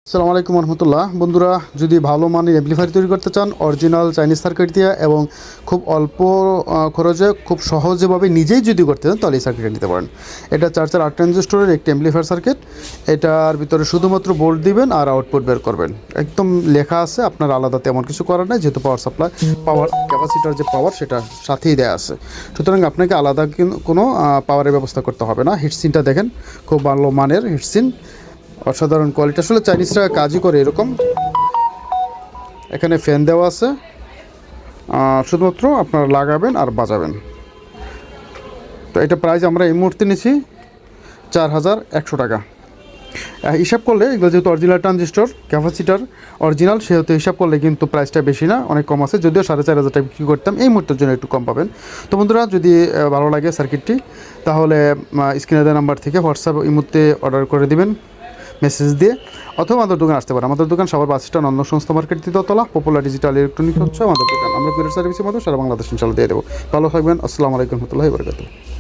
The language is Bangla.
আসসালামু আলাইকুম রহমতুল্লাহ। বন্ধুরা, যদি ভালো মানের অ্যাম্প্লিফায়ার তৈরি করতে চান অরিজিনাল চাইনিজ সার্কিট দিয়ে এবং খুব অল্প খরচে খুব সহজভাবে নিজেই যদি করতে চান তাহলে এই সার্কিটটা নিতে পারেন। এটা 4/8 ট্রানজিস্টরের একটি অ্যাম্প্লিফায়ার সার্কিট। এটার ভিতরে শুধুমাত্র ভোল্ট দিবেন আর আউটপুট বের করবেন, একদম লেখা আছে। আপনার আলাদা তেমন কিছু করার নাই, যেহেতু পাওয়ার সাপ্লাই পাওয়ার ক্যাপাসিটার যে পাওয়ার সেটা সাথেই দেওয়া আছে, সুতরাং আপনাকে আলাদা কোনো পাওয়ারের ব্যবস্থা করতে হবে না। হিটসিনটা দেখেন, খুব ভালো মানের হিটসিন, অসাধারণ কোয়ালিটি। আসলে চাইনিজরা কাজই করে এরকম। এখানে ফ্যান দেওয়া আছে, শুধুমাত্র আপনারা লাগাবেন আর বাজাবেন। তো এটা প্রাইস আমরা এই মুহূর্তে নিচ্ছি 4100 টাকা। হিসাব করলে এগুলো যেহেতু অরিজিনাল ট্রানজিস্টর ক্যাপাসিটার অরিজিনাল, সেহেতু হিসাব করলে কিন্তু প্রাইসটা বেশি না, অনেক কম আছে। যদিও 4500 টাকা বিক্রি করতাম, এই মুহূর্তের জন্য একটু কম পাবেন। তো বন্ধুরা, যদি ভালো লাগে সার্কিটটি তাহলে স্ক্রিনে দেওয়া নাম্বার থেকে হোয়াটসঅ্যাপ এই মুহূর্তে অর্ডার করে দিবেন মেসেজ দিয়ে, অথবা আমাদের দোকান আসতে পারে। আমাদের দোকান সবার বাস স্ট্যান্ড, অন্য সংস্থা মার্কেট, তৃতীয়তলা, পপুলার ডিজিটাল ইলেকট্রনিক্স হচ্ছে আমাদের দোকান। আমরা কুরিয়ার সার্ভিসের মধ্যে সারা বাংলাদেশ ইনশাআল্লাহ দিয়ে দেবো। ভালো থাকবেন। আসসালামু আলাইকুম রহমতুল্লাহি ওয়া বারাকাতুহু।